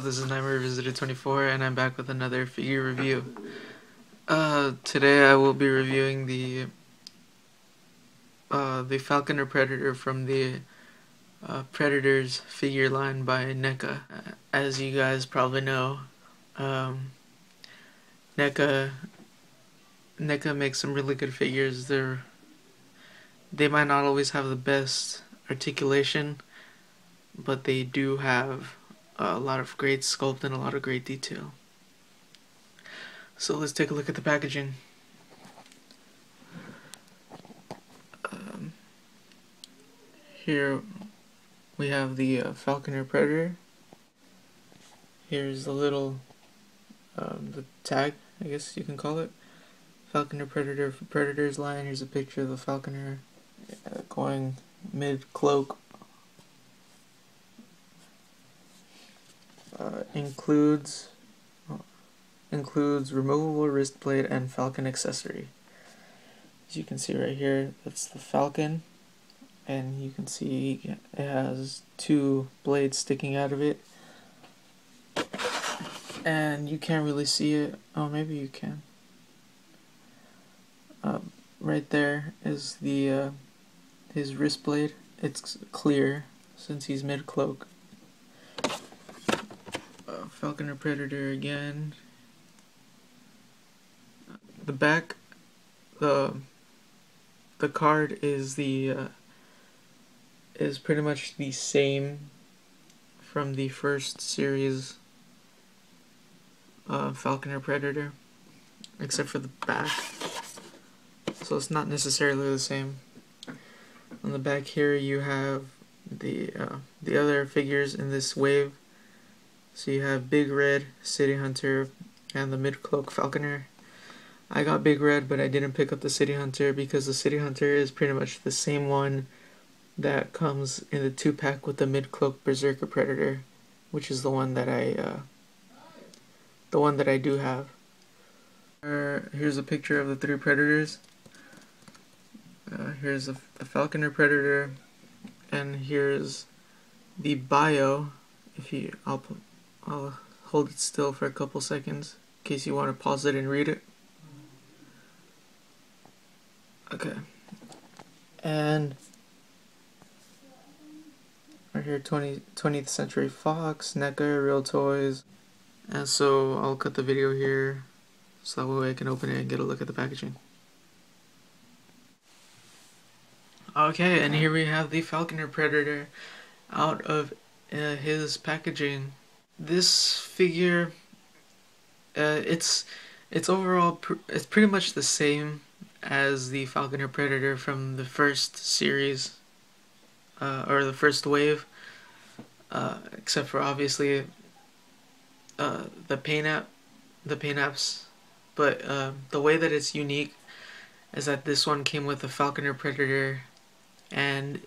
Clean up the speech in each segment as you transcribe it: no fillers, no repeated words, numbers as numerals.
this is Nightmare Visitor 24 and I'm back with another figure review. Today I will be reviewing the Falconer Predator from the Predators figure line by NECA. As you guys probably know, NECA makes some really good figures. They might not always have the best articulation, but they do have a lot of great sculpt and a lot of great detail. So let's take a look at the packaging. Here we have the Falconer Predator. Here's the little the tag, I guess you can call it. Falconer Predator for Predators line. Here's a picture of the Falconer going mid-cloak. Includes removable wrist plate and Falcon accessory. As you can see right here, that's the Falcon, and you can see it has two blades sticking out of it, and you can't really see it. Oh, maybe you can. Right there is the his wrist blade. It's clear since he's mid-cloak. Falconer Predator again. The back, the card is is pretty much the same from the first series Falconer Predator, except for the back. So it's not necessarily the same. On the back here you have the other figures in this wave. So you have Big Red, City Hunter, and the mid-cloak Falconer. I got Big Red, but I didn't pick up the City Hunter because the City Hunter is pretty much the same one that comes in the 2-pack with the mid-cloak Berserker Predator, which is the one that I do have. Here's a picture of the 3 Predators. Here's the Falconer Predator, and here's the bio. I'll hold it still for a couple seconds in case you want to pause it and read it. Okay. And right here, 20th Century Fox, NECA, Real Toys. And so I'll cut the video here so that way I can open it and get a look at the packaging. Okay, and here we have the Falconer Predator out of his packaging. This figure, it's overall it's pretty much the same as the Falconer Predator from the first series, or the first wave, except for obviously the paint apps. But the way that it's unique is that this one came with the Falconer Predator, and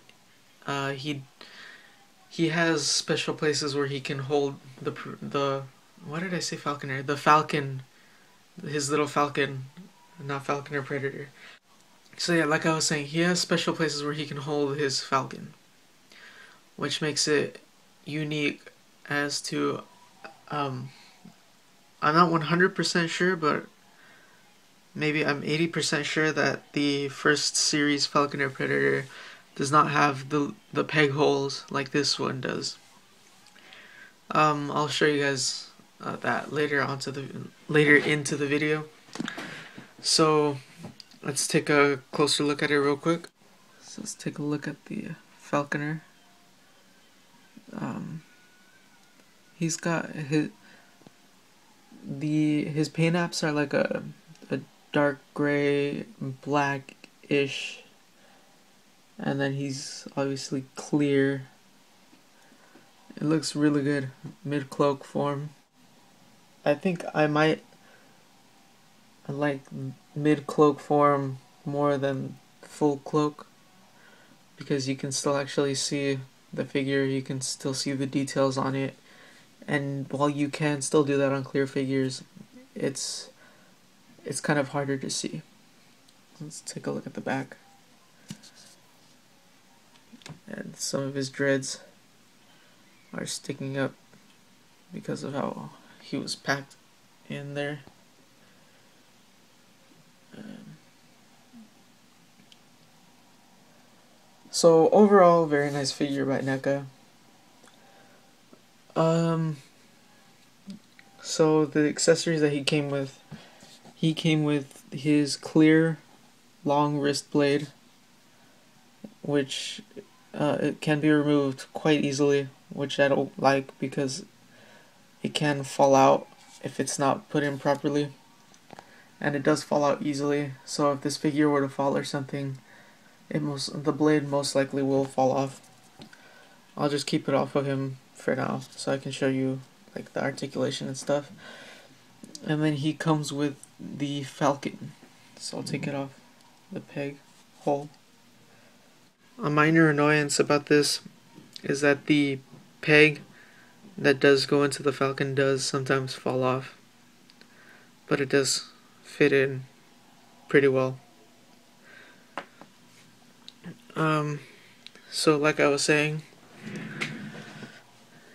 he has special places where he can hold the what did I say, Falconer? The Falcon, his little Falcon, not Falconer Predator. So yeah, like I was saying, he has special places where he can hold his Falcon, which makes it unique as to, I'm not 100% sure, but maybe I'm 80% sure that the first series Falconer Predator does not have the peg holes like this one does. I'll show you guys that later into the video. So let's take a closer look at it real quick. So let's take a look at the Falconer. He's got his paint apps are like a dark gray, blackish, and then he's obviously clear. It looks really good, mid-cloak form. I think I like mid-cloak form more than full cloak, because you can still actually see the figure, you can still see the details on it, and while you can still do that on clear figures, it's kind of harder to see. Let's take a look at the back. And some of his dreads are sticking up because of how he was packed in there. So overall, very nice figure by NECA. So the accessories that he came with his clear long wrist blade, which it can be removed quite easily, which I don't like because it can fall out if it's not put in properly, and it does fall out easily. So if this figure were to fall or something, the blade most likely will fall off. I'll just keep it off of him for now so I can show you like the articulation and stuff. And then he comes with the Falcon, so I'll take it off the peg hole. A minor annoyance about this is that the peg that does go into the Falcon does sometimes fall off, but it does fit in pretty well. So like I was saying,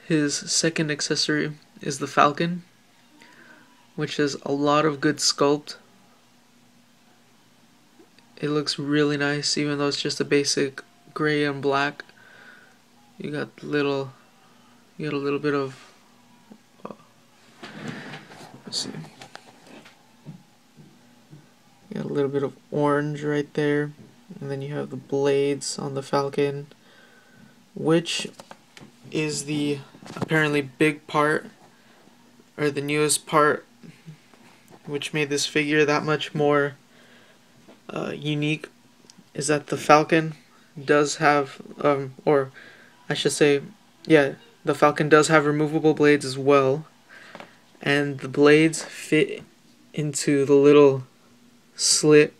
his second accessory is the Falcon, which has a lot of good sculpt. It looks really nice, even though it's just a basic gray and black. You got a little bit of let's see. You got a little bit of orange right there, and then you have the blades on the Falcon, which is the apparently big part, or the newest part, which made this figure that much more unique, is that the Falcon does have, or I should say, yeah, the Falcon does have removable blades as well, and the blades fit into the little slit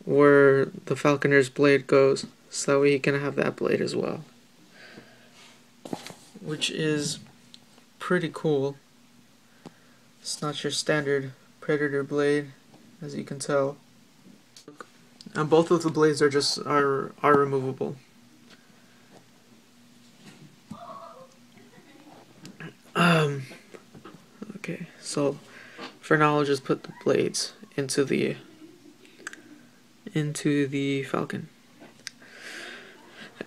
where the Falconer's blade goes, so that way he can have that blade as well, which is pretty cool. It's not your standard Predator blade, as you can tell. And both of the blades are removable. Okay, so for now I'll just put the blades into the Falcon.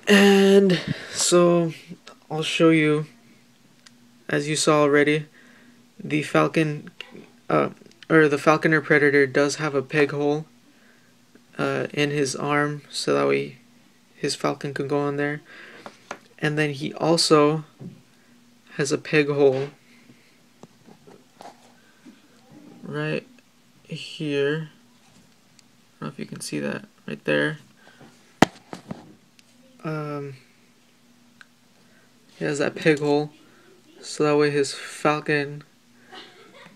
And so I'll show you, as you saw already, the Falcon or the Falconer Predator does have a peg hole in his arm, so that way his Falcon can go on there. And then he also has a peg hole right here. I don't know if you can see that right there. He has that peg hole, so that way his Falcon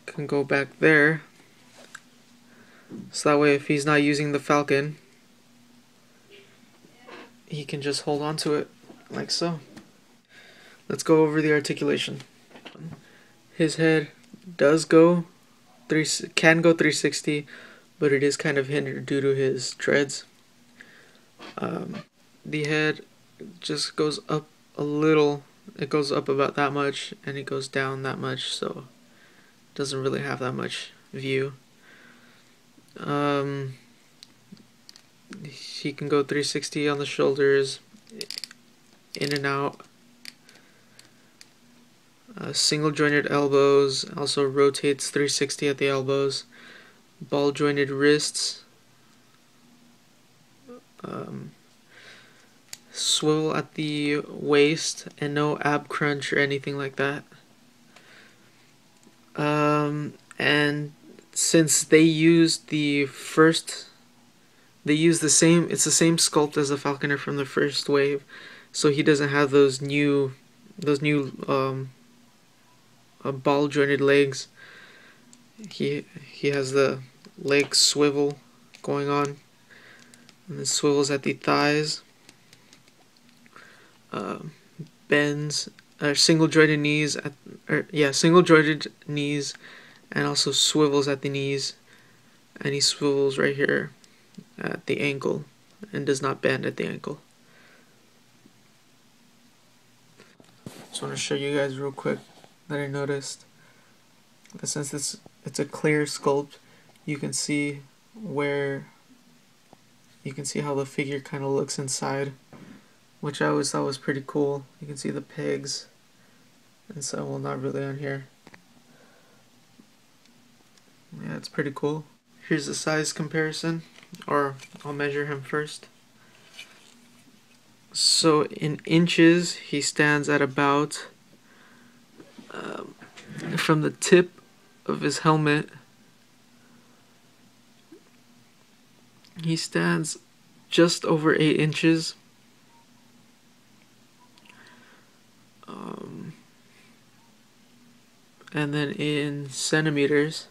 can go back there. So that way if he's not using the Falcon, he can just hold on to it like so. Let's go over the articulation. His head does go can go 360, but it is kind of hindered due to his dreads. The head just goes up a little. It goes up about that much, and it goes down that much, so it doesn't really have that much view. He can go 360 on the shoulders, in and out. Single jointed elbows, also rotates 360 at the elbows. Ball jointed wrists. Swivel at the waist, and no ab crunch or anything like that. And since they used it's the same sculpt as the Falconer from the first wave, so he doesn't have those new ball jointed legs. He has the leg swivel going on, and then swivels at the thighs. Bends, single jointed knees single jointed knees, and also swivels at the knees, and he swivels right here at the ankle and does not bend at the ankle. Just want to show you guys real quick that I noticed. Since it's a clear sculpt, you can see how the figure kind of looks inside, which I always thought was pretty cool. You can see the pegs and so, well, not really on here. Yeah, it's pretty cool. Here's the size comparison, or I'll measure him first. So in inches, he stands at about, from the tip of his helmet, he stands just over 8 inches. And then in centimeters,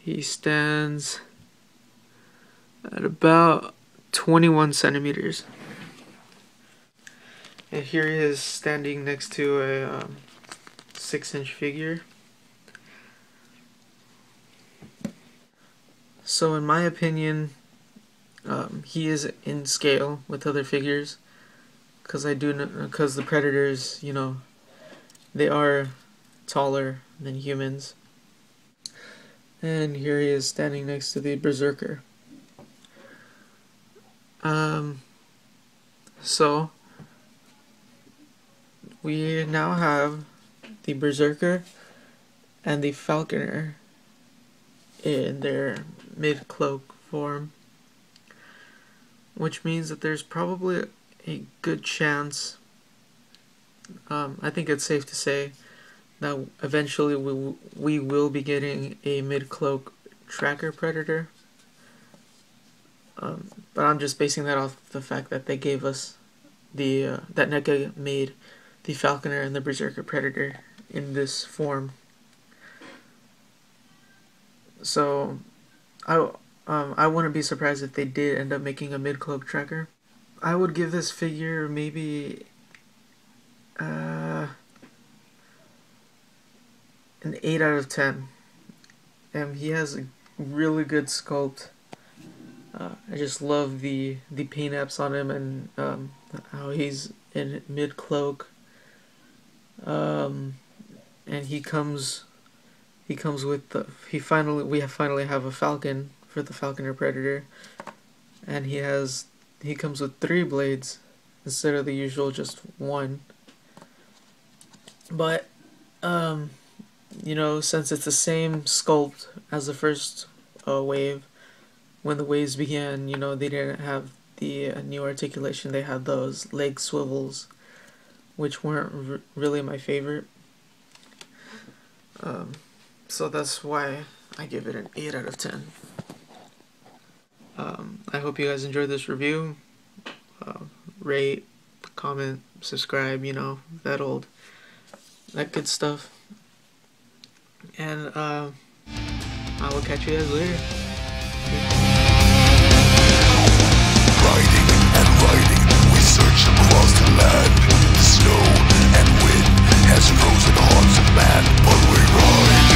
he stands at about 21 centimeters. And here he is standing next to a 6-inch figure. So in my opinion, he is in scale with other figures, because the Predators, you know, they are taller than humans. And here he is standing next to the Berserker. So we now have the Berserker and the Falconer in their mid-cloak form, which means that there's probably a good chance, I think it's safe to say, that eventually we will be getting a mid-cloak tracker Predator. But I'm just basing that off the fact that they gave us that NECA made the Falconer and the Berserker Predator in this form. So I wouldn't be surprised if they did end up making a mid-cloak tracker. I would give this figure maybe an 8 out of 10. He has a really good sculpt. I just love the paint apps on him, and how he's in mid-cloak. And we finally have a falcon for the Falconer Predator, and he comes with 3 blades instead of the usual just 1. But you know, since it's the same sculpt as the first wave, when the waves began, you know, they didn't have the new articulation. They had those leg swivels, which weren't really my favorite. So that's why I give it an 8 out of 10. I hope you guys enjoyed this review. Rate, comment, subscribe, you know, that good stuff. And I will catch you guys later. Riding and riding, we search across the land. Snow and wind has frozen hearts of man, but we ride.